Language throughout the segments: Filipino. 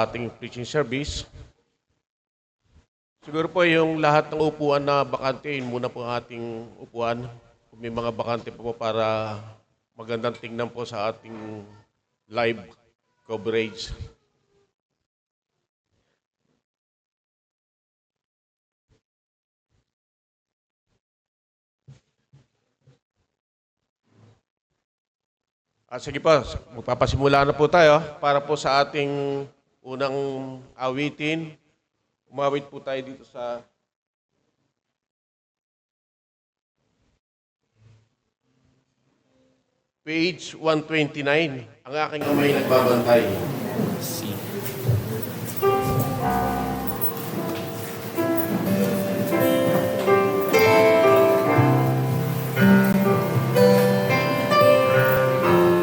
ating preaching service. Siguro po yung lahat ng upuan na bakante, yun muna po ang ating upuan. Kung may mga bakante po para magandang tingnan po sa ating live coverage. Sige po, magpapasimula na po tayo para po sa ating unang awitin. Umawit po tayo dito sa page 129. Ang aking kamay nagbabantay. C.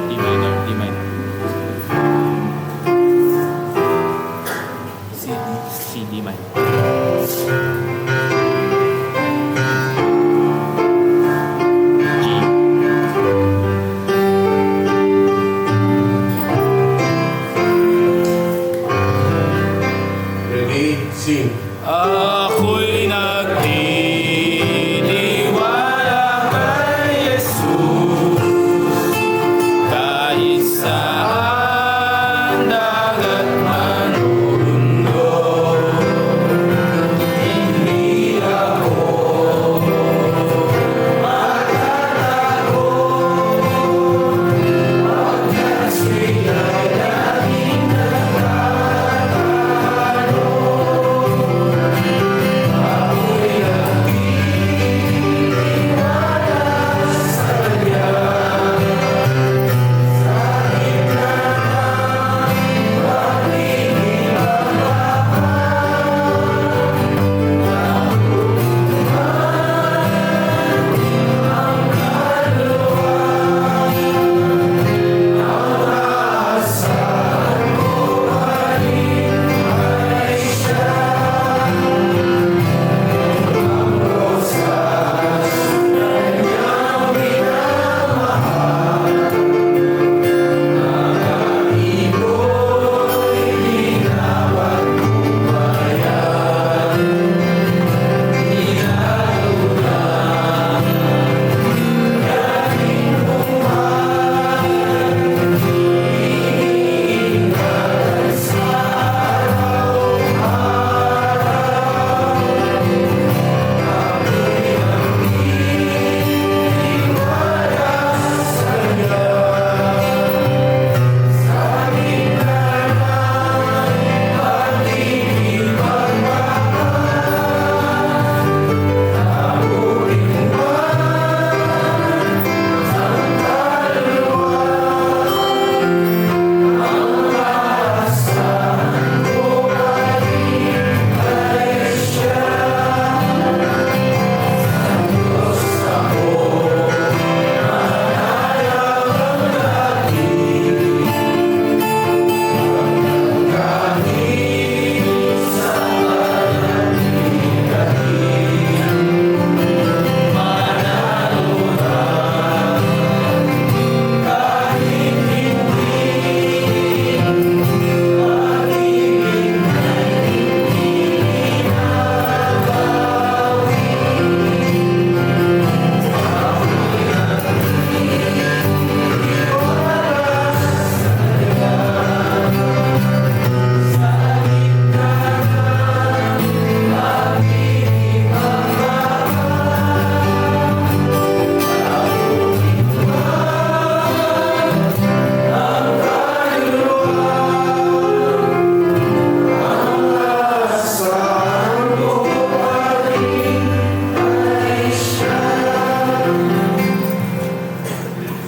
D minor, D minor. C, D minor. G. Ready, sing. Ako'y nagtitiwala kay Jesus kahit saan dagat man o bundok. Hindi ako magtatakot pagkat siya'y laging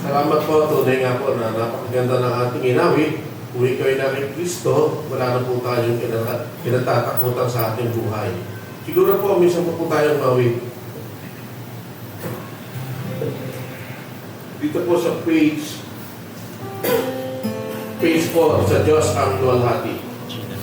Salamat po, tunay nga po na napakaganda ng ating inawit. Kung ikaw'y na kay Kristo, wala na po tayong kinatatakutan sa ating buhay. Siguro po, minsan po tayong mawit. Dito po sa page 4 sa Diyos ang Luwalhati. G na.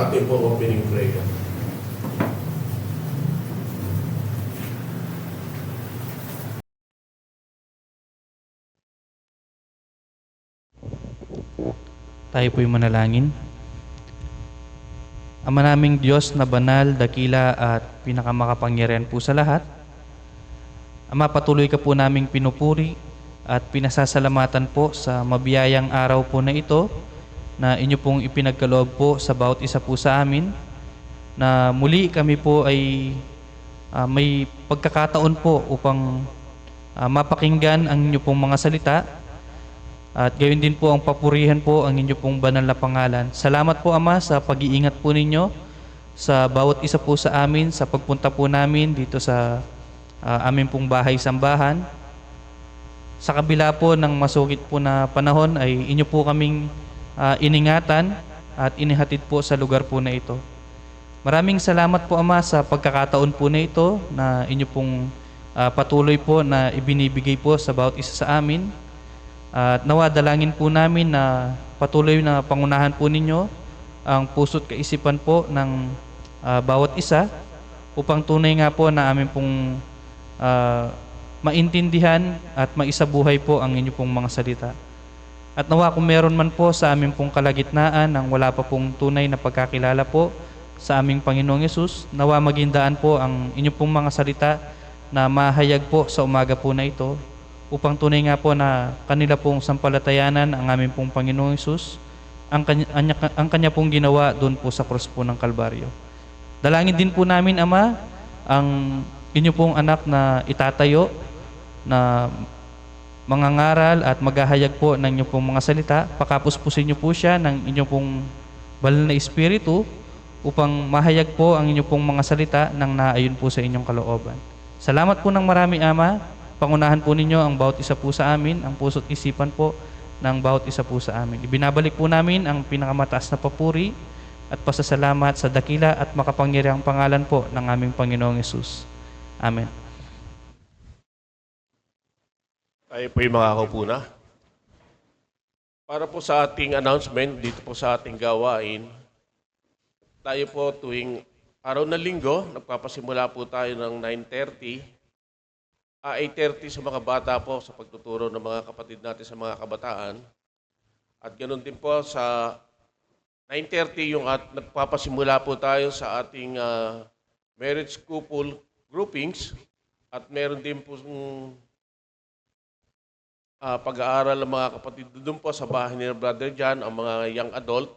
ating po opening prayer. Tayo po'y manalangin. Ama naming Diyos na banal, dakila at pinakamakapangyarihan po sa lahat, Ama, patuloy ka po naming pinupuri at pinasasalamatan po sa mabiyayang araw po na ito na inyo pong ipinagkaloob po sa bawat isa po sa amin, na muli kami po ay may pagkakataon po upang mapakinggan ang inyo pong mga salita. At gayon din po ang papurihan po ang inyo pong banal na pangalan. Salamat po, Ama, sa pag-iingat po ninyo sa bawat isa po sa amin, sa pagpunta po namin dito sa aming pong bahay-sambahan. Sa kabila po ng masugid po na panahon ay inyo po kaming iningatan at inihatid po sa lugar po na ito. Maraming salamat po, Ama, sa pagkakataon po na ito na inyo pong patuloy po na ibinibigay po sa bawat isa sa amin. At nawa dalangin po namin na patuloy na pangunahan po ninyo ang puso't kaisipan po ng bawat isa upang tunay nga po na amin pong maintindihan at maisabuhay po ang inyo pong mga salita. At nawa kung meron man po sa aming pong kalagitnaan ang wala pa pong tunay na pagkakilala po sa aming Panginoong Yesus, nawa magindaan po ang inyo pong mga salita na mahayag po sa umaga po na ito, upang tunay nga po na kanila pong sampalatayanan ang aming pong Panginoong Hesus, ang kanya pong ginawa doon po sa cross po ng Kalbaryo. Dalangin din po namin, Ama, ang inyo pong anak na itatayo, na mangangaral at maghahayag po ng inyo pong mga salita. Pakapuspusin niyo po siya ng inyo pong banal na espiritu upang mahayag po ang inyo pong mga salita nang naayon po sa inyong kalooban. Salamat po ng marami, Ama. Pangunahan po ninyo ang bawat isa po sa amin, ang puso't isipan po ng bawat isa po sa amin. Ibinabalik po namin ang pinakamataas na papuri at pasasalamat sa dakila at makapangyarihang pangalan po ng aming Panginoong Hesus. Amen. Tayo po yung makakaupo na. Para po sa ating announcement, dito po sa ating gawain, tayo po tuwing araw na linggo, nagpapasimula po tayo ng 8:30 sa mga bata po sa pagtuturo ng mga kapatid natin sa mga kabataan. At ganoon din po sa 9:30 yung nagpapasimula po tayo sa ating marriage couple groupings. At meron din po pag-aaral ng mga kapatid doon po sa bahay ni Brother John, ang mga young adult.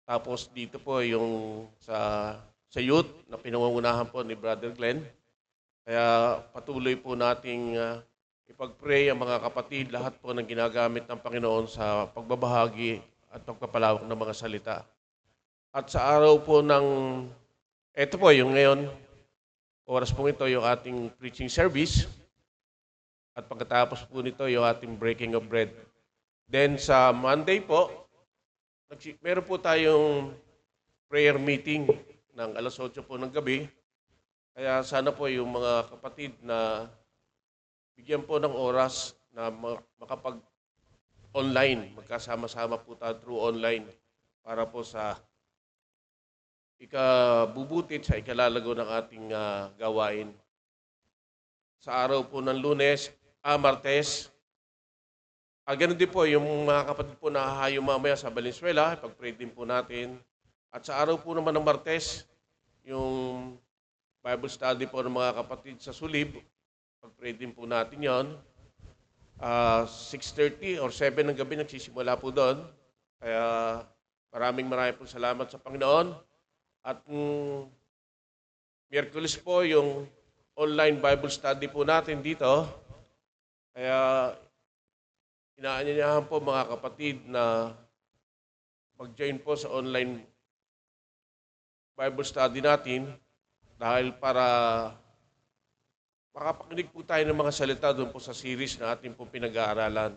Tapos dito po yung sa youth na pinangungunahan po ni Brother Glenn. Kaya patuloy po nating ipag-pray ang mga kapatid, lahat po ng ginagamit ng Panginoon sa pagbabahagi at pagpapalawak ng mga salita. At sa araw po ito po yung ngayon, oras po ito yung ating preaching service. At pagkatapos po nito yung ating breaking of bread. Then sa Monday po, meron po tayong prayer meeting ng alas 8 po ng gabi. Kaya sana po yung mga kapatid na bigyan po ng oras na makapag-online, magkasama-sama po tayo through online para po sa ikabubutit sa ikalalago ng ating gawain. Sa araw po ng Lunes, Martes, ganun din po yung mga kapatid po na hahayo mamaya sa Valenzuela, ipag-pray din po natin. At sa araw po naman ng Martes, yung Bible study po ng mga kapatid sa Sulib, pag-pray din po natin yon. 6:30 or 7 ng gabi nagsisimula po doon. Kaya maraming po salamat sa Panginoon. At Miyerkules po yung online Bible study po natin dito. Kaya inaanyayahan po mga kapatid na mag-join po sa online Bible study natin. Dahil para makapakinig po tayo ng mga salita doon po sa series na ating po pinag-aaralan.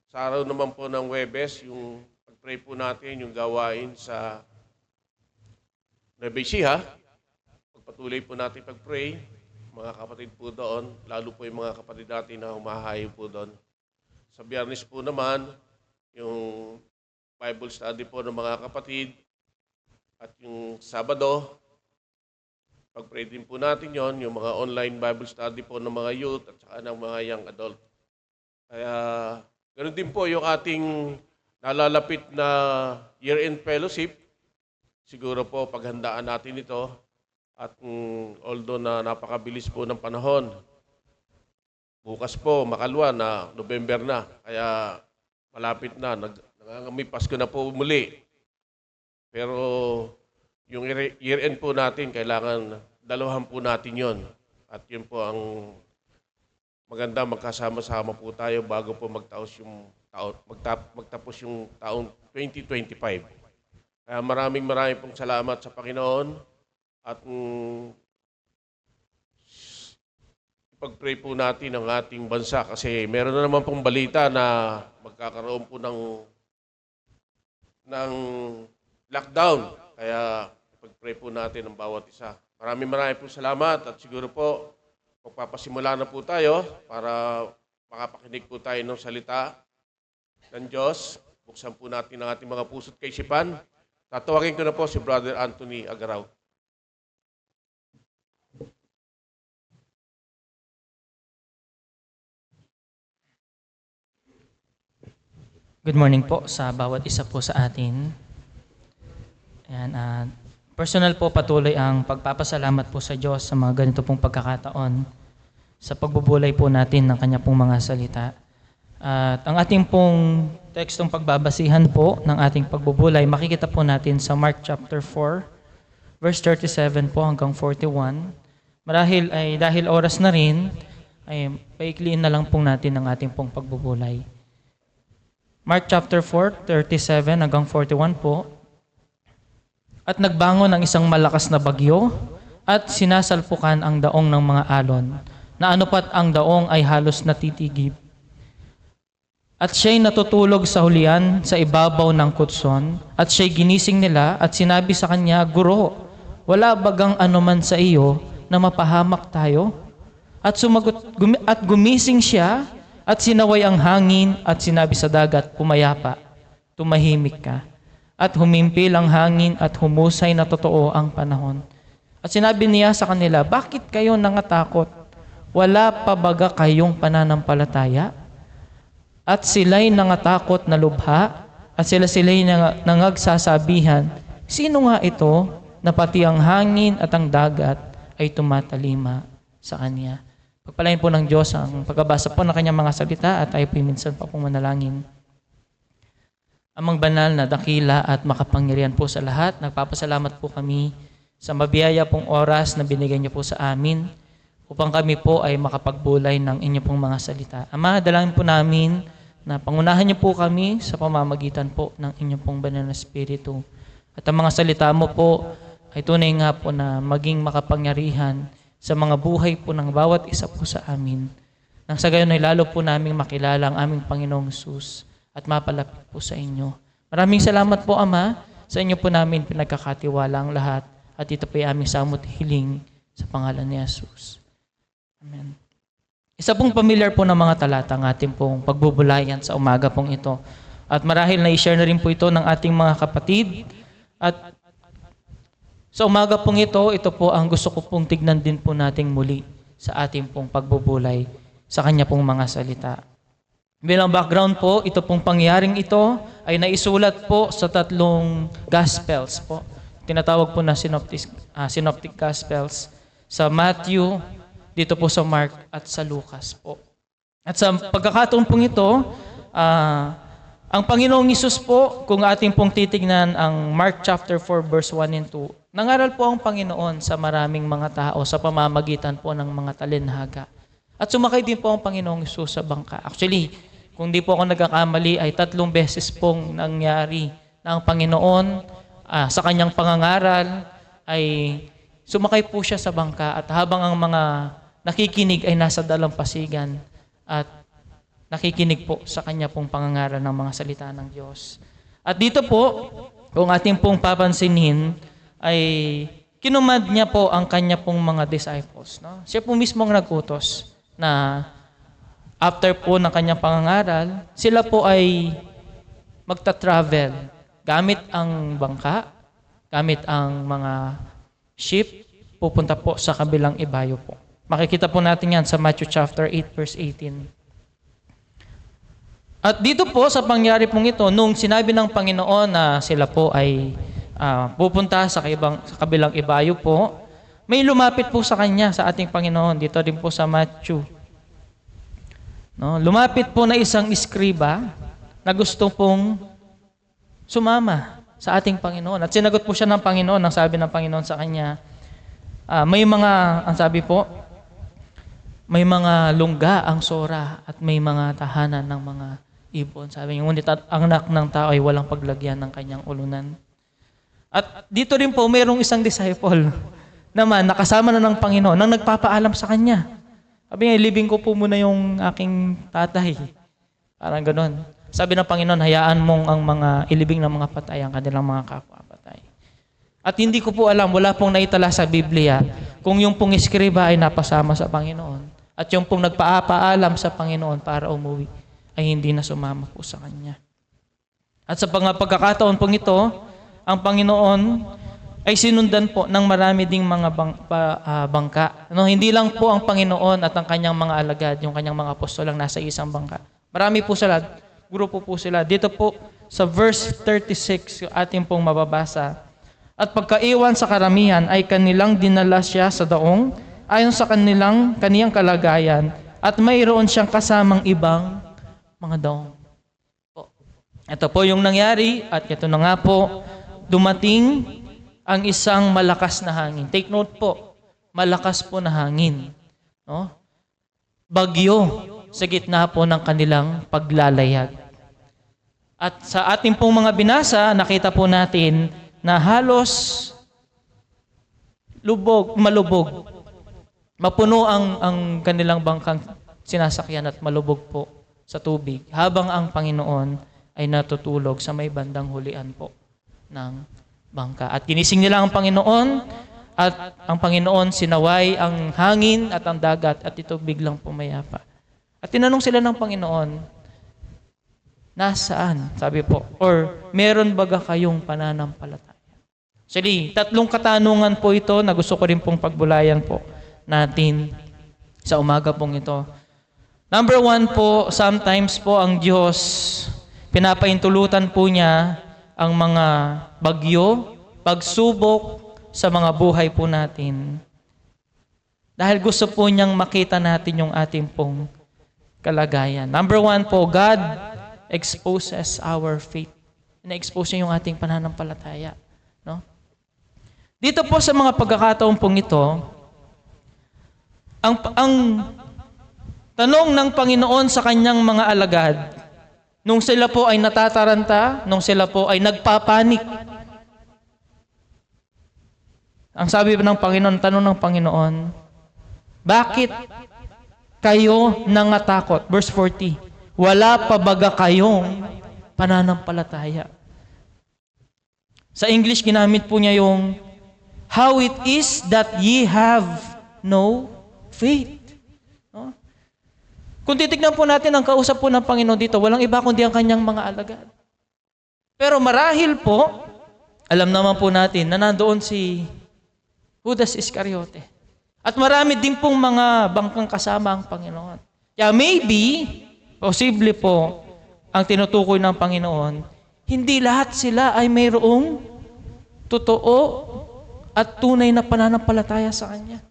Sa araw naman po ng Huwebes, yung pag-pray po natin, yung gawain sa Nueva Ecija. Pagpatuloy po natin pag-pray, mga kapatid po doon, lalo po yung mga kapatid natin na humahayo po doon. Sa Biyernes po naman, yung Bible study po ng mga kapatid, At yung Sabado, pag-pray din po natin yon, yung mga online Bible study po ng mga youth at saka ng mga young adult. Kaya ganoon din po yung ating nalalapit na year-end fellowship. Siguro po paghandaan natin ito at although na napakabilis po ng panahon, bukas po makalwa na November na, kaya malapit na, nangangami Pasko na po muli. Pero yung year-end po natin, kailangan dalawahan po natin yon. At yun po ang maganda, magkasama-sama po tayo bago po magtapos yung taong 2025. Kaya maraming pong salamat sa Panginoon at ipag-pray po natin ang ating bansa kasi meron na naman pong balita na magkakaroon po ng lockdown. Kaya ipag-pray po natin ang bawat isa. Maraming po salamat at siguro po magpapasimula na po tayo para makapakinig po tayo ng salita ng Diyos. Buksan po natin ang ating mga puso't kaisipan. Tatawagin ko na po si Brother Anthony Agaraw. Good morning po sa bawat isa po sa atin. Ayan, personal po patuloy ang pagpapasalamat po sa Diyos sa mga ganito pong pagkakataon sa pagbubulay po natin ng Kanya pong mga salita. At ang ating pong tekstong pagbabasihan po ng ating pagbubulay, makikita po natin sa Mark chapter 4, verse 37 po hanggang 41. Marahil ay dahil oras na rin, ay paikliin na lang po natin ang ating pong pagbubulay. Mark chapter 4, 37 hanggang 41 po. At nagbangon ang isang malakas na bagyo at sinasalpukan ang daong ng mga alon, na anupat ang daong ay halos natitigib. At siya'y natutulog sa hulian sa ibabaw ng kutson, at siya'y ginising nila at sinabi sa kanya, Guro, wala bagang anuman sa iyo na mapahamak tayo? At gumising siya at sinaway ang hangin at sinabi sa dagat, pumayapa, tumahimik ka. At humimpil ang hangin at humusay na totoo ang panahon. At sinabi niya sa kanila, bakit kayo nangatakot? Wala pa baga kayong pananampalataya? At sila'y nangatakot na lubha at sila'y nangagsasabihan, sino nga ito na pati ang hangin at ang dagat ay tumatalima sa kanya? Pagpalain po ng Diyos ang pagkabasa po ng kanyang mga salita at tayo po minsan pa pong manalangin. Amang banal na dakila at makapangyarihan po sa lahat, nagpapasalamat po kami sa mabiyaya pong oras na binigay niyo po sa amin upang kami po ay makapagbulay ng inyo pong mga salita. Ama, dalangin po namin na pangunahan niyo po kami sa pamamagitan po ng inyong pong banal na Espiritu. At ang mga salita mo po ay tunay nga po na maging makapangyarihan sa mga buhay po ng bawat isa po sa amin. Nang sa gayon ay lalo po namin makilala ang aming Panginoong Hesus at mapalapit po sa inyo. Maraming salamat po, Ama, sa inyo po namin pinagkakatiwala ang lahat at ito po ay aming samot hiling sa pangalan ni Hesus. Amen. Isa pong familiar po ng mga talata ng ating pong pagbubulayan sa umaga pong ito. At marahil na i-share na rin po ito ng ating mga kapatid. At sa umaga pong ito po ang gusto ko pong tignan din po nating muli sa ating pong pagbubulay sa kanya pong mga salita. Bilang background po, ito pong pangyaring ito ay naisulat po sa 3 Gospels po. Tinatawag po na Synoptic Gospels sa Matthew, dito po sa Mark at sa Lucas po. At sa pagkakataon pong ito, ang Panginoong Hesus po, kung ating pong titignan ang Mark chapter 4 verse 1 and 2, nangaral po ang Panginoon sa maraming mga tao sa pamamagitan po ng mga talinhaga. At sumakay din po ang Panginoong Hesus sa bangka. Actually, kung di po ako nagkakamali, ay 3 beses pong nangyari na ang Panginoon sa kanyang pangangaral ay sumakay po siya sa bangka at habang ang mga nakikinig ay nasa dalampasigan at nakikinig po sa kanya pong pangangaral ng mga salita ng Diyos. At dito po, kung ating pong papansinin, ay kinumand niya po ang kanya pong mga disciples. No? Siya po mismo ang nag-utos na after po ng kanyang pangangaral, sila po ay magta-travel gamit ang bangka, gamit ang mga ship, pupunta po sa kabilang ibayo po. Makikita po natin yan sa Matthew chapter 8 verse 18. At dito po sa pangyari pong ito, nung sinabi ng Panginoon na sila po ay pupunta sa kabilang ibayo po, may lumapit po sa kanya, sa ating Panginoon. Dito din po sa Matthew. No? Lumapit po na isang iskriba na gusto pong sumama sa ating Panginoon. At sinagot po siya ng Panginoon, ang sabi ng Panginoon sa kanya, ang sabi po, may mga lungga ang sora at may mga tahanan ng mga ibon. Sabi niya, ngunit ang anak ng tao ay walang paglagyan ng kanyang ulunan. At dito rin po, mayroong isang disciple naman, nakasama na ng Panginoon, nang nagpapaalam sa kanya. Sabi niya, ilibing ko po muna yung aking tatay. Parang ganon. Sabi ng Panginoon, hayaan mong ang mga ilibing ng mga patay, ang kanilang mga kapwa-patay. At hindi ko po alam, wala pong naitala sa Biblia, kung yung pong iskriba ay napasama sa Panginoon, at yung pong nagpapaalam sa Panginoon para umuwi, ay hindi na sumama po sa kanya. At sa pagkakataon pong ito, ang Panginoon ay sinundan po ng marami ding mga bangka. No, hindi lang po ang Panginoon at ang kanyang mga alagad, yung kanyang mga apostol lang nasa isang bangka. Marami po sila, grupo po sila. Dito po sa verse 36, yung ating pong mababasa. At pagkaiwan sa karamihan ay kanilang dinala siya sa daong ayon sa kaniyang kalagayan at mayroon siyang kasamang ibang mga daong. Ito po yung nangyari at ito na nga po, dumating ang isang malakas na hangin. Take note po, malakas po na hangin. No? Bagyo sa gitna po ng kanilang paglalayag. At sa ating pong mga binasa, nakita po natin na halos malubog. Mapuno ang kanilang bangkang sinasakyan at malubog po sa tubig habang ang Panginoon ay natutulog sa may bandang hulian po ng bangka. At ginising nila ang Panginoon at ang Panginoon sinaway ang hangin at ang dagat at ito biglang pumayapa. At tinanong sila ng Panginoon, nasaan? Sabi po, or meron baga kayong pananampalataya? Actually, 3 katanungan po ito na gusto ko rin pong pagbulayan po natin sa umaga pong ito. Number 1 po, sometimes po ang Diyos, pinapaintulutan po niya ang mga bagyo, pagsubok sa mga buhay po natin. Dahil gusto po niyang makita natin yung ating pong kalagayan. Number 1 po, God exposes our faith. Na-expose niya yung ating pananampalataya. No? Dito po sa mga pagkakataon pong ito, ang tanong ng Panginoon sa kanyang mga alagad, nung sila po ay natataranta, nung sila po ay nagpapanik. Ang sabi ng Panginoon, tanong ng Panginoon, bakit kayo nangatakot? Verse 40, wala pa baga kayong pananampalataya? Sa English, ginamit po niya yung, how it is that ye have no faith. No? Kung titignan po natin ang kausap po ng Panginoon dito, walang iba kundi ang kanyang mga alagad. Pero marahil po, alam naman po natin na nandoon si Judas Iscariote. At marami din pong mga bangkang kasama ang Panginoon. Kaya maybe, posible po, ang tinutukoy ng Panginoon, hindi lahat sila ay mayroong totoo at tunay na pananampalataya sa Kanya.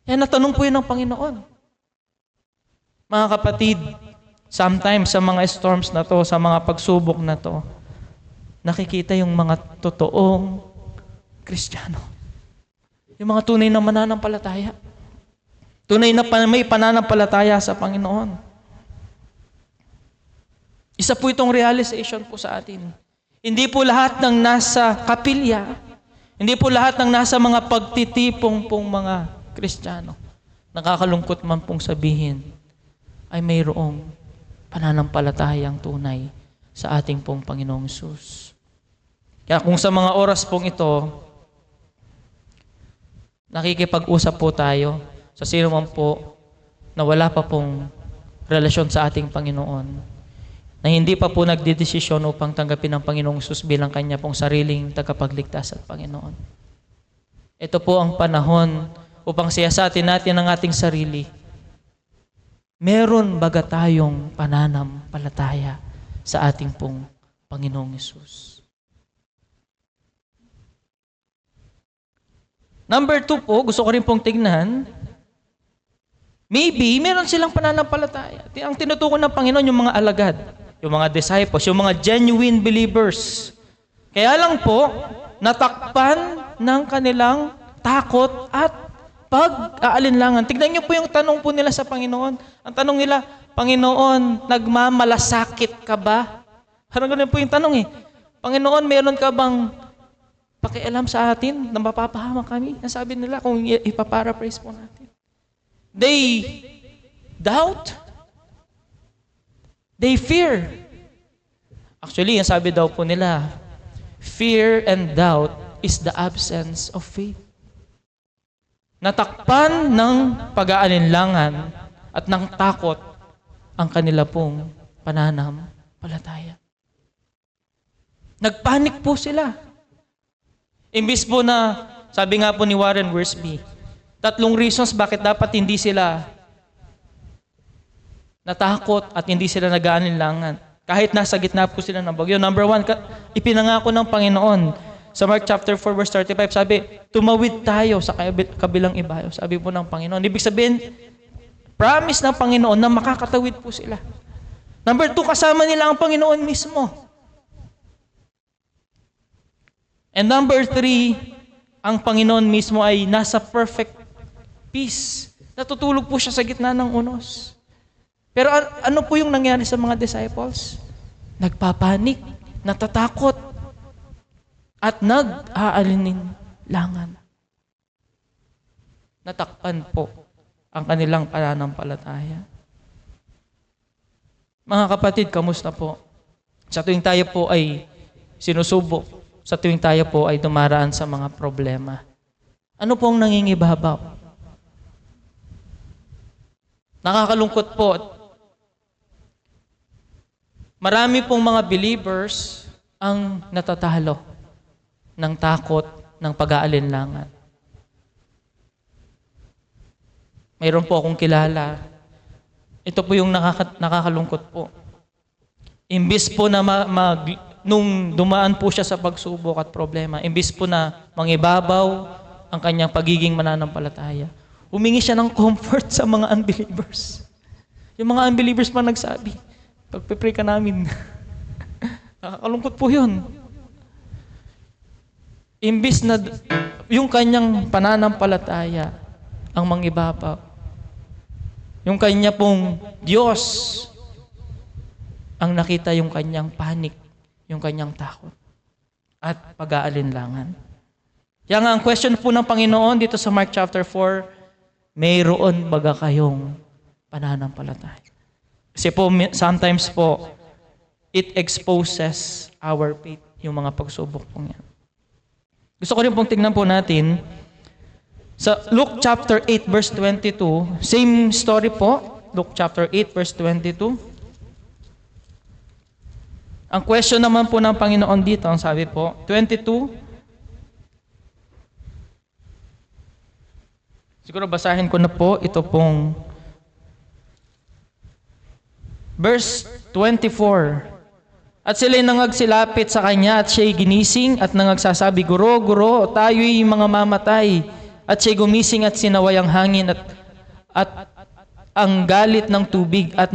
Kaya natanong po yun ng Panginoon. Mga kapatid, sometimes sa mga storms na to, sa mga pagsubok na to, nakikita yung mga totoong Kristiyano. Yung mga tunay na mananampalataya. Tunay na may pananampalataya sa Panginoon. Isa po itong realization po sa atin. Hindi po lahat ng nasa kapilya, hindi po lahat ng nasa mga pagtitipong pong mga Kristiyano, nakakalungkot man pong sabihin, ay mayroong pananampalatayang tunay sa ating pong Panginoong Hesus. Kaya kung sa mga oras pong ito, nakikipag-usap po tayo sa sino man po na wala pa pong relasyon sa ating Panginoon, na hindi pa po nagdedesisyon upang tanggapin ang Panginoong Hesus bilang kanya pong sariling tagapagligtas at Panginoon. Ito po ang panahon upang siyasatin natin ang ating sarili. Meron baga tayong pananampalataya sa ating pong Panginoong Hesus? Number 2 po, gusto ko rin pong tignan, maybe meron silang pananampalataya. Ang tinutukoy ng Panginoon yung mga alagad, yung mga disciples, yung mga genuine believers. Kaya lang po, natakpan ng kanilang takot at pag-aalinlangan. Tignan niyo po yung tanong po nila sa Panginoon. Ang tanong nila, Panginoon, nagmamalasakit ka ba? Parang ganun po yung tanong eh. Panginoon, meron ka bang pakialam sa atin na mapapahamak kami? Nasabi nila kung ipaparaphrase po natin. They doubt. They fear. Actually, ang sabi daw po nila, fear and doubt is the absence of faith. Natakpan ng pag-aalinlangan at ng takot ang kanila pong pananampalataya. Nagpanik po sila. Imbis po na, sabi nga po ni Warren Wiersbe, 3 reasons bakit dapat hindi sila natakot at hindi sila nag-aalinlangan. Kahit nasa gitna po sila ng bagyo. Number 1, ipinangako ng Panginoon. Sa Mark chapter 4 verse 35, sabi, tumawid tayo sa kabilang ibayo. Sabi po ng Panginoon. Ibig sabihin, promise ng Panginoon na makakatawid po sila. Number 2, kasama nila ang Panginoon mismo. And number 3, ang Panginoon mismo ay nasa perfect peace. Natutulog po siya sa gitna ng unos. Pero ano po yung nangyari sa mga disciples? Nagpapanik, natatakot, at nag-aalinlangan. Natakpan po ang kanilang pananampalataya. Mga kapatid, kamusta po? Sa tuwing tayo po ay sinusubok, sa tuwing tayo po ay dumaraan sa mga problema, ano pong nangingibabaw? Nakakalungkot po. Marami pong mga believers ang natatalo ng takot, ng pag-aalinlangan. Mayroon po akong kilala. Ito po yung nakakalungkot po. Imbis po na nung dumaan po siya sa pagsubok at problema, imbis po na mangibabaw ang kanyang pagiging mananampalataya, humingi siya ng comfort sa mga unbelievers. Yung mga unbelievers pa nagsabi, pagpipray ka namin. Nakakalungkot po yun. Imbis na yung kanyang pananampalataya ang mangibabaw, yung kanya pong Diyos ang nakita yung kanyang panik, yung kanyang takot at pag-aalinlangan. Kaya nga ang question po ng Panginoon dito sa Mark chapter 4, mayroon baga kayong pananampalataya? Kasi po, sometimes po, it exposes our faith, yung mga pagsubok po yan. Gusto ko rin pong tignan po natin, sa Luke chapter 8 verse 22, same story po, Luke chapter 8 verse 22. Ang question naman po ng Panginoon dito, ang sabi po, 22, siguro basahin ko na po, ito pong verse 24. At sila'y nangagsilapit sa kanya at siya'y ginising at nangagsasabi, Guro, Guro, tayo'y mga mamatay. At siya'y gumising at sinaway ang hangin at ang galit ng tubig at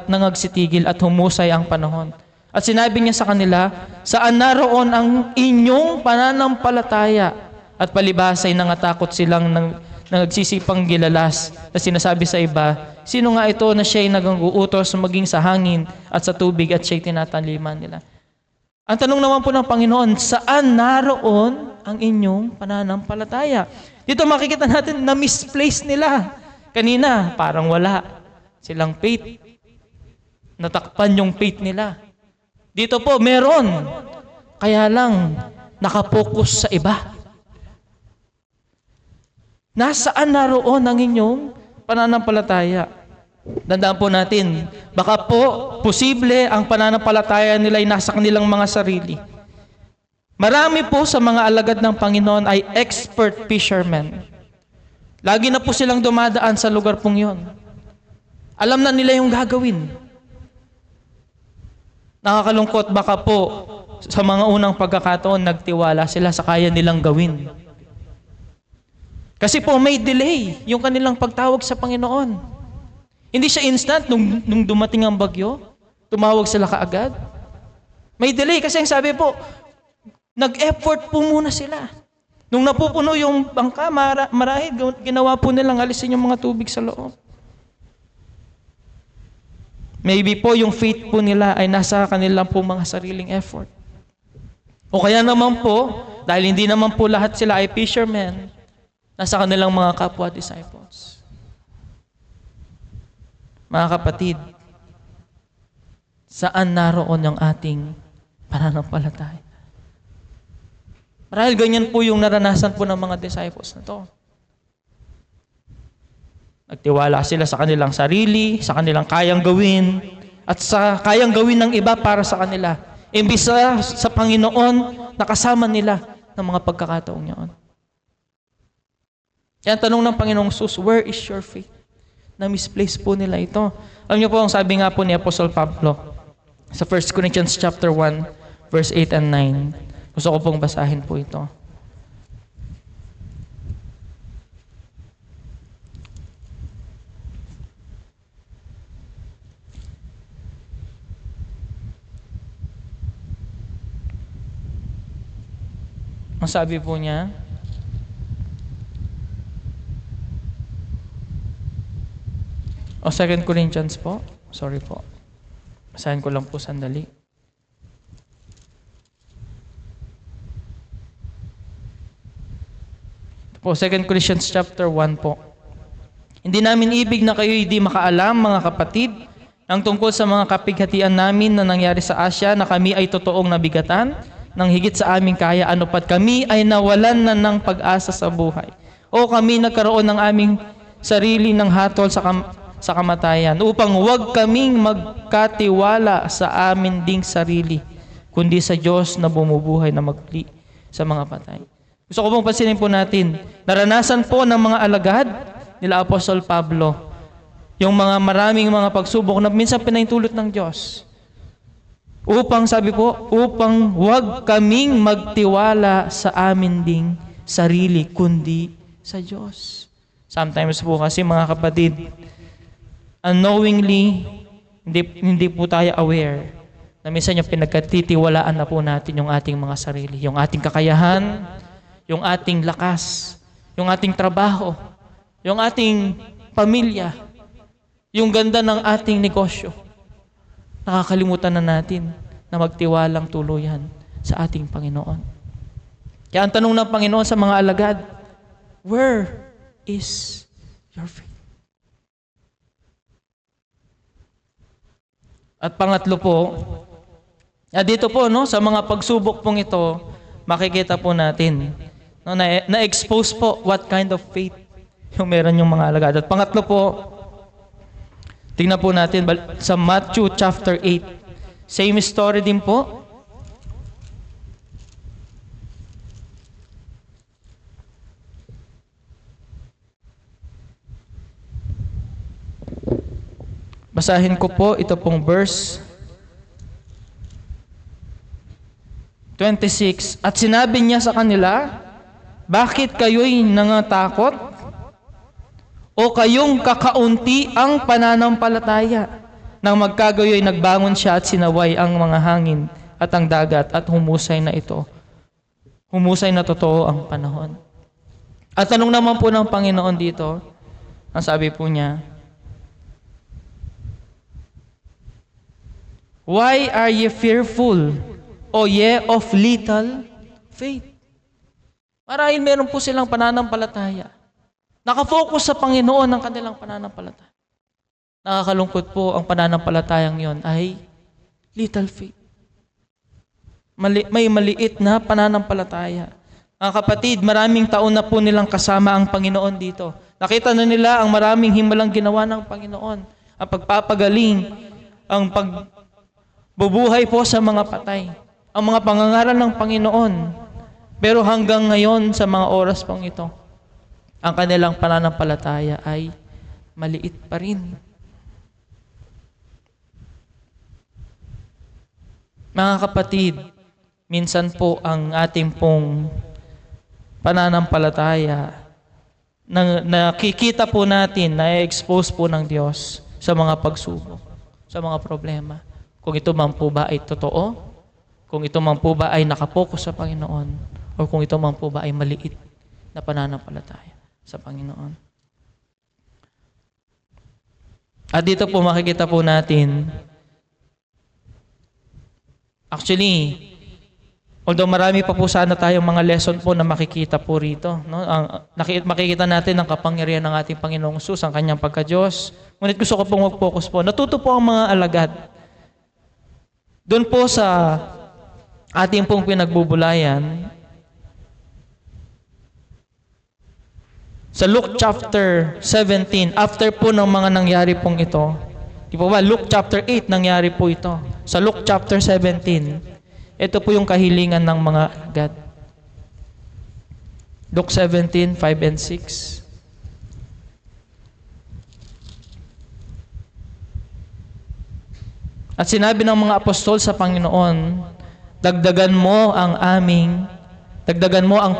nangagsitigil at humusay ang panahon. At sinabi niya sa kanila, saan naroon ang inyong pananampalataya? At palibhas ay nangatakot silang nagsisipang gilalas na sinasabi sa iba, sino nga ito na siya'y nag-uutos maging sa hangin at sa tubig at siya'y tinataliman nila? Ang tanong naman po ng Panginoon, saan naroon ang inyong pananampalataya? Dito makikita natin na misplace nila. Kanina, parang wala silang faith. Natakpan yung faith nila. Dito po, meron. Kaya lang, nakapokus sa iba. Nasaan naroon ang inyong pananampalataya? Tandaan po natin, baka po posible ang pananampalataya nila ay nasa kanilang mga sarili. Marami po sa mga alagad ng Panginoon ay expert fishermen. Lagi na po silang dumadaan sa lugar pong yon. Alam na nila yung gagawin. Nakakalungkot, baka po sa mga unang pagkakataon nagtiwala sila sa kaya nilang gawin. Kasi po may delay yung kanilang pagtawag sa Panginoon. Hindi siya instant nung dumating ang bagyo, tumawag sila kaagad. May delay kasi ang sabi po, nag-effort po muna sila. Nung napupuno yung bangka, marahil ginawa po nilang alisin yung mga tubig sa loob. Maybe po yung faith po nila ay nasa kanilang po mga sariling effort. O kaya naman po, dahil hindi naman po lahat sila ay fishermen, nasa kanilang mga kapwa disciples. Mga kapatid, saan naroon yung ating pananampalataya? Marahil ganyan po yung naranasan po ng mga disciples na to. Nagtiwala sila sa kanilang sarili, sa kanilang kayang gawin, at sa kayang gawin ng iba para sa kanila. Imbis sa Panginoon, nakasama nila ng mga pagkakataong yun. Kaya ang tanong ng Panginoong Jesus, where is your faith? Na-misplace po nila ito. Alam niyo po, ang sabi nga po ni Apostle Pablo sa 1 Corinthians chapter 1, verse 8 and 9. Gusto ko pong basahin po ito. Ang sabi po niya, o 2 Corinthians po. Sorry po. Basahin ko lang po sandali. Po, 2 Corinthians chapter 1 po. Hindi namin ibig na kayo hindi makaalam, mga kapatid, ang tungkol sa mga kapighatian namin na nangyari sa Asya, na kami ay totoong nabigatan, nang higit sa aming kaya, anupat kami ay nawalan na ng pag-asa sa buhay. O kami nagkaroon ng aming sarili ng hatol sa kamatayan, upang huwag kaming magkatiwala sa amin ding sarili, kundi sa Diyos na bumubuhay na magli sa mga patay. Gusto ko pong pansinin po natin, naranasan po ng mga alagad nila Apostol Pablo, yung mga maraming mga pagsubok na minsan pinaintulot ng Diyos. Upang, sabi po, upang huwag kaming magtiwala sa amin ding sarili, kundi sa Diyos. Sometimes po kasi, mga kapatid, unknowingly, hindi po tayo aware na minsan yung pinagkatitiwalaan na po natin yung ating mga sarili, yung ating kakayahan, yung ating lakas, yung ating trabaho, yung ating pamilya, yung ganda ng ating negosyo. Nakakalimutan na natin na magtiwalang tuluyan sa ating Panginoon. Kaya ang tanong ng Panginoon sa mga alagad, where is your faith? At pangatlo po, dito po, no, sa mga pagsubok pong ito, makikita po natin, no, na-expose po what kind of faith yung meron yung mga alagad. At pangatlo po, tingnan po natin sa Matthew chapter 8. Same story din po. Basahin ko po ito pong verse 26. At sinabi niya sa kanila, bakit kayo'y nangatakot? O kayong kakaunti ang pananampalataya? Nang magkagayoy, nagbangon siya at sinaway ang mga hangin at ang dagat at humusay na ito. Humusay na totoo ang panahon. At tanong naman po ng Panginoon dito, ang sabi po niya, why are ye fearful, O ye of little faith? Marahil meron po silang pananampalataya. Nakafocus sa Panginoon ang kanilang pananampalataya. Nakakalungkot po ang pananampalatayang yon ay little faith. May maliit na pananampalataya. Mga kapatid, maraming taon na po nilang kasama ang Panginoon dito. Nakita na nila ang maraming himalang ginawa ng Panginoon. ang pagpapagaling, ang pagbubuhay po sa mga patay, ang mga pangangaral ng Panginoon. Pero hanggang ngayon sa mga oras pang ito, ang kanilang pananampalataya ay maliit pa rin. Mga kapatid, minsan po ang ating pong pananampalataya na nakikita po natin, na-expose po ng Diyos sa mga pagsubok, sa mga problema. Kung ito man po ba ay totoo, kung ito man po ba ay nakapokus sa Panginoon, o kung ito man po ba ay maliit na pananampalataya sa Panginoon. At dito po makikita po natin, actually, although marami pa po sana tayong mga lesson po na makikita po rito. No? Makikita natin ang kapangyarihan ng ating Panginoong Hesus, ang kanyang pagka-Diyos. Ngunit gusto ko pong mag-focus po. Natuto po ang mga alagad. Doon po sa ating pong pinagbubulayan, sa Luke chapter 17, after po ng mga nangyari pong ito, di po ba, Luke chapter 8 nangyari po ito. Sa Luke chapter 17, ito po yung kahilingan ng mga alagad. Luke 17, 5 and 6. At sinabi ng mga apostol sa Panginoon, dagdagan mo ang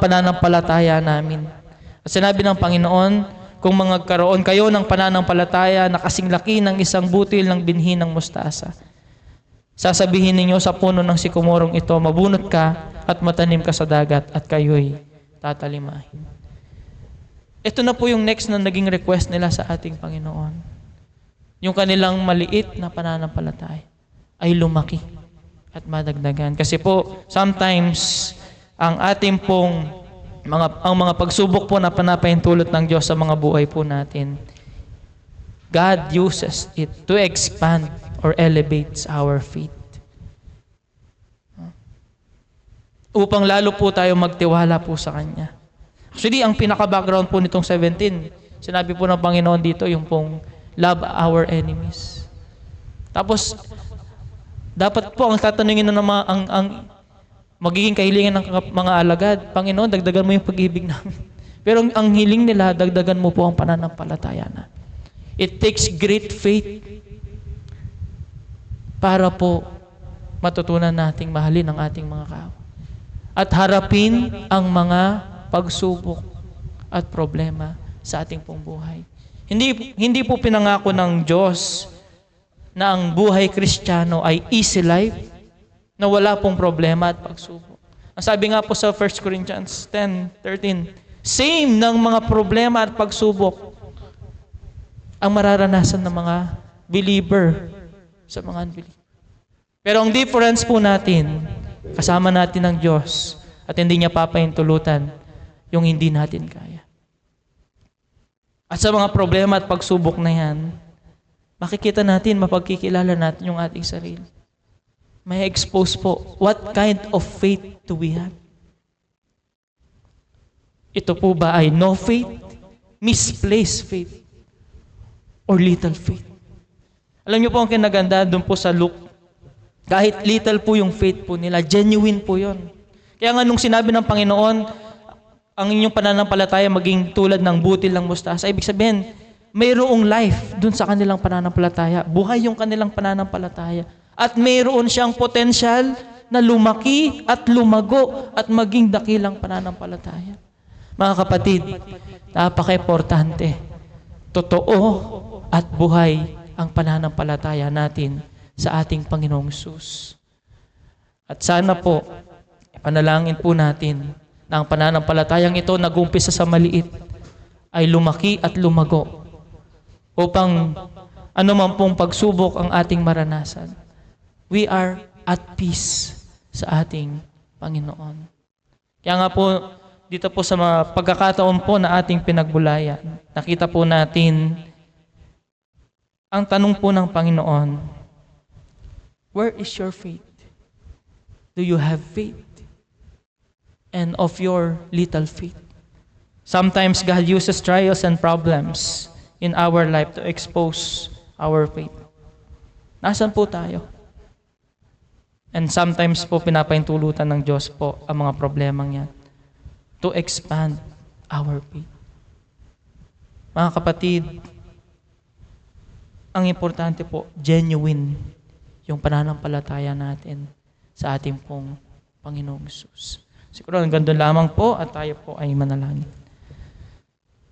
pananampalataya namin. At sinabi ng Panginoon, kung magkaroon kayo ng pananampalataya na kasing laki ng isang butil ng binhi ng mustasa, sasabihin ninyo sa puno ng sikomorong ito, mabunot ka at matanim ka sa dagat at kayo'y tatalimahin. Ito na po yung next na naging request nila sa ating Panginoon. Yung kanilang maliit na pananampalataya ay lumaki at madagdagan. Kasi po, sometimes, ang ating pong ang mga pagsubok po na panapahintulot ng Diyos sa mga buhay po natin, God uses it to expand or elevates our faith. Upang lalo po tayo magtiwala po sa Kanya. Actually, ang pinaka-background po nitong 17, sinabi po ng Panginoon dito, yung pong love our enemies. Tapos, dapat po ang tatanungin ng mga, ang magiging kahilingan ng mga alagad, Panginoon, dagdagan mo yung pag-ibig namin. Pero ang hiling nila, dagdagan mo po ang pananampalataya na. It takes great faith para po matutunan nating mahalin ang ating mga kapwa. At harapin ang mga pagsubok at problema sa ating pong buhay. Hindi po pinangako ng Diyos na ang buhay Kristiyano ay easy life, na wala pong problema at pagsubok. Ang sabi nga po sa 1 Corinthians 10:13, same ng mga problema at pagsubok ang mararanasan ng mga believer sa mga unbeliever. Pero ang difference po natin, kasama natin ang Diyos at hindi niya papahintulutan yung hindi natin kaya. At sa mga problema at pagsubok na yan, makikita natin, mapagkikilala natin yung ating sarili. May expose po, what kind of faith do we have? Ito po ba ay no faith, misplaced faith, or little faith? Alam niyo po ang kinaganda doon po sa Luke, kahit little po yung faith po nila, genuine po yon. Kaya nga nung sinabi ng Panginoon, ang inyong pananampalataya maging tulad ng butil ng mustasa, ibig sabihin, mayroong life doon sa kanilang pananampalataya. Buhay yung kanilang pananampalataya. At mayroon siyang potensyal na lumaki at lumago at maging dakilang pananampalataya. Mga kapatid, napaka-importante. Totoo at buhay ang pananampalataya natin sa ating Panginoong Hesus. At sana po, panalangin po natin na ang pananampalatayang ito nag-umpisa sa maliit ay lumaki at lumago upang anuman pong pagsubok ang ating maranasan, we are at peace sa ating Panginoon. Kaya nga po, dito po sa mga pagkakataon po na ating pinagbulayan, nakita po natin ang tanong po ng Panginoon, where is your faith? Do you have faith? And of your little faith. Sometimes God uses trials and problems in our life to expose our faith. Nasaan po tayo? And sometimes po pinapaintulutan ng Diyos po ang mga problemang yan to expand our faith. Mga kapatid, ang importante po, genuine yung pananampalataya natin sa ating pong Panginoong Hesus. Siguro hanggang doon lamang po at tayo po ay manalangin.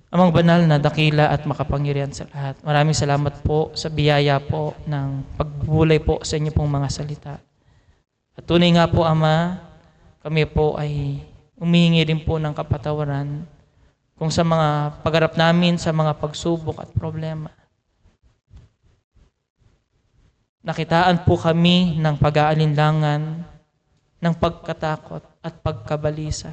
Amang banal na dakila at makapangyarihan sa lahat. Maraming salamat po sa biyaya po ng pagbulay po sa inyo pong mga salita. At tunay nga po, Ama, kami po ay humihingi rin po ng kapatawaran kung sa mga pagharap namin sa mga pagsubok at problema. Nakitaan po kami ng pag-aalinlangan, ng pagkatakot at pagkabalisa.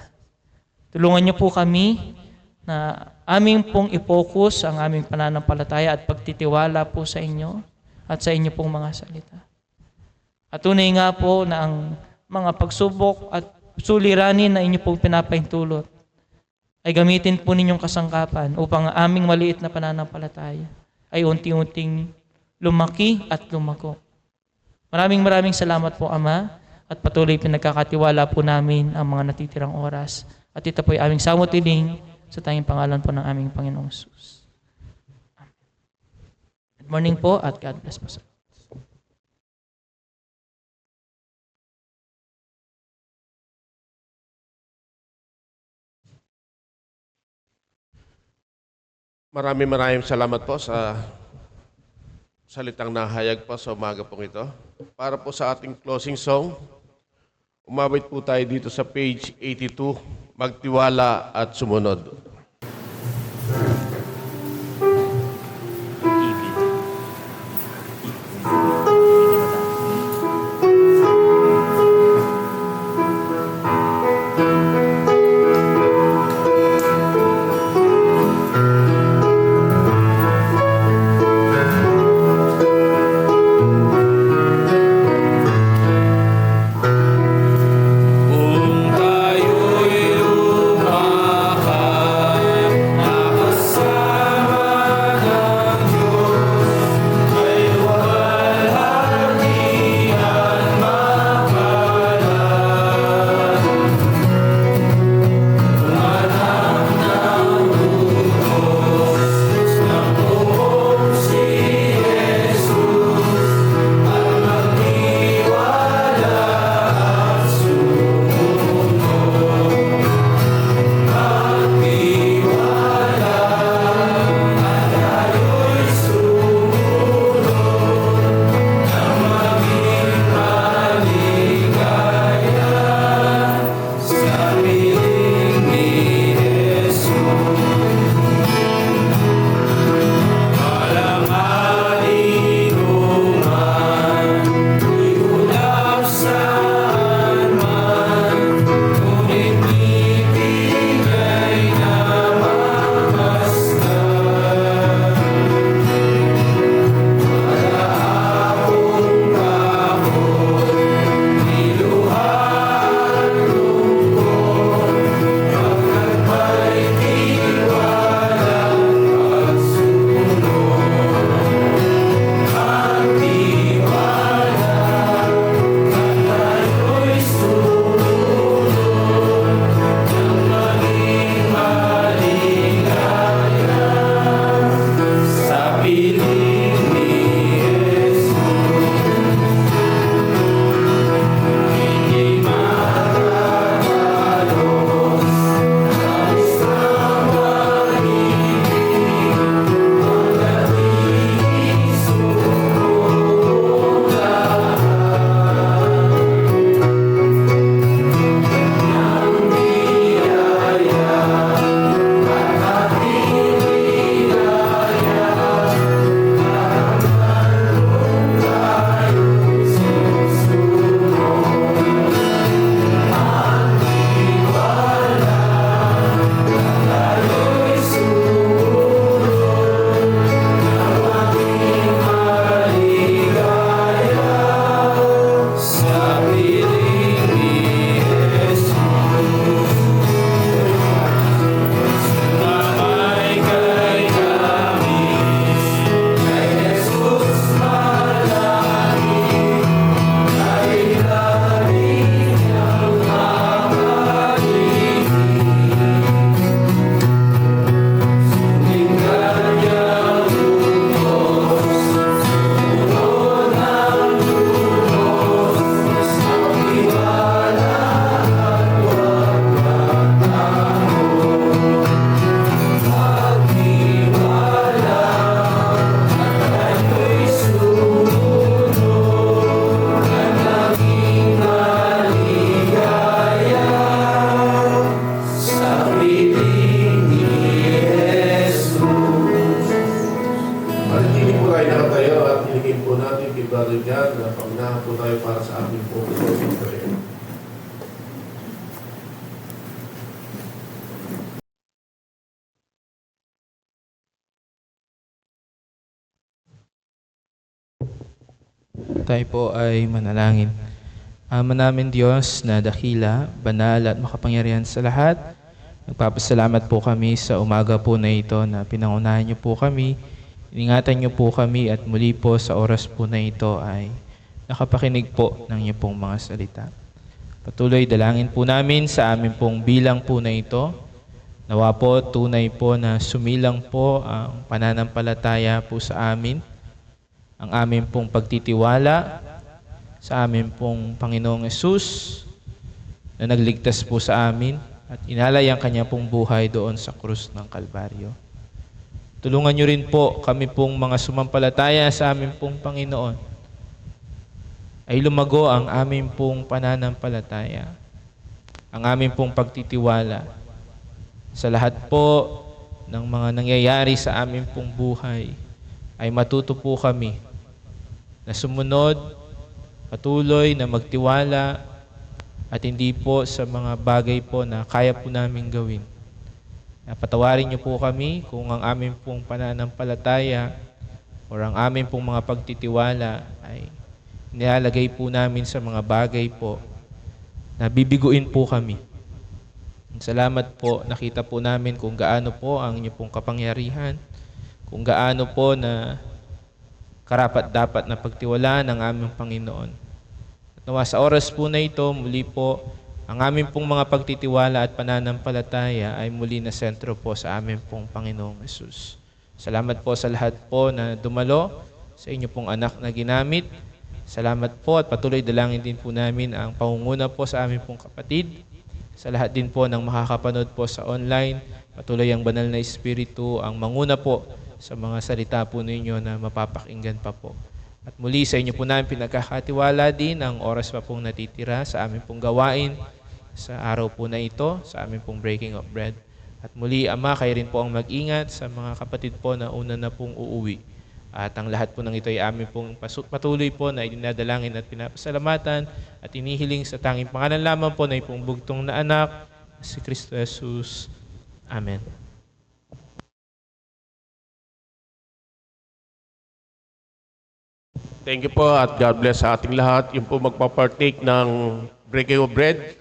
Tulungan niyo po kami na aming pong i-focus ang aming pananampalataya at pagtitiwala po sa inyo at sa inyo pong mga salita. At tunay nga po na ang mga pagsubok at suliranin na inyo pong pinapaintulot ay gamitin po ninyong kasangkapan upang ang aming maliit na pananampalataya ay unti-unting lumaki at lumago. Maraming salamat po, Ama, at patuloy pinagkakatiwala po namin ang mga natitirang oras. At ito po ay aming samutiling sa tanging pangalan po ng aming Panginoong Hesus. Good morning po at God bless po. Maraming salamat po sa salitang nahayag po sa umaga pong ito. Para po sa ating closing song, umabot po tayo dito sa page 82, Magtiwala at Sumunod. Kung tayo'y lumakad Tayo po ay manalangin. Ama namin Diyos na dakila, banal at makapangyarihan sa lahat, nagpapasalamat po kami sa umaga po na ito na pinangunahan niyo po kami, iningatan niyo po kami at muli po sa oras po na ito ay nakapakinig po ng inyong pong mga salita. Patuloy dalangin po namin sa amin pong bilang po na ito. Nawa po tunay po na sumilang po ang pananampalataya po sa amin, ang amin pong pagtitiwala sa amin pong Panginoong Hesus na nagligtas po sa amin at inalay ang kanya pong buhay doon sa krus ng Kalbaryo. Tulungan niyo rin po kami pong mga sumampalataya sa amin pong Panginoon ay lumago ang amin pong pananampalataya, ang amin pong pagtitiwala sa lahat po ng mga nangyayari sa amin pong buhay ay matuto po kami na sumunod, patuloy na magtiwala at hindi po sa mga bagay po na kaya po namin gawin. Patawarin niyo po kami kung ang amin pong pananampalataya o ang amin pong mga pagtitiwala ay nilalagay po namin sa mga bagay po na bibiguin po kami. Salamat po, nakita po namin kung gaano po ang inyong pong kapangyarihan, kung gaano po na karapat-dapat na pagtiwalaan ng aming Panginoon. At nawa sa oras po na ito, muli po, ang aming pong mga pagtitiwala at pananampalataya ay muli na sentro po sa aming pong Panginoong Hesus. Salamat po sa lahat po na dumalo, sa inyo pong anak na ginamit. Salamat po at patuloy dalangin din po namin ang pangunguna po sa aming pong kapatid, sa lahat din po ng makakapanood po sa online, patuloy ang banal na Espiritu ang manguna po sa mga salita po ninyo na mapapakinggan pa po. At muli sa inyo po namin pinagkakatiwala din ang oras pa pong natitira sa aming pong gawain sa araw po na ito, sa aming pong breaking of bread. At muli, Ama, kayo rin po ang mag-ingat sa mga kapatid po na una na pong uuwi. At ang lahat po ng ito ay amin pong patuloy po na idinadalangin at pinapasalamatan at inihiling sa tanging pangalan lamang po na ipong bugtong na anak, si Kristo Jesus. Amen. Thank you po at God bless sa ating lahat. Yung po magpapartake ng breaking of bread.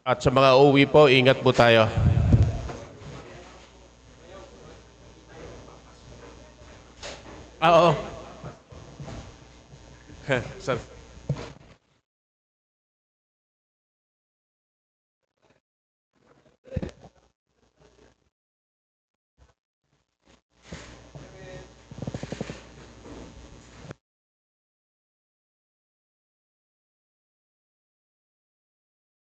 At sa mga uuwi po, ingat po tayo. Oo. Sir.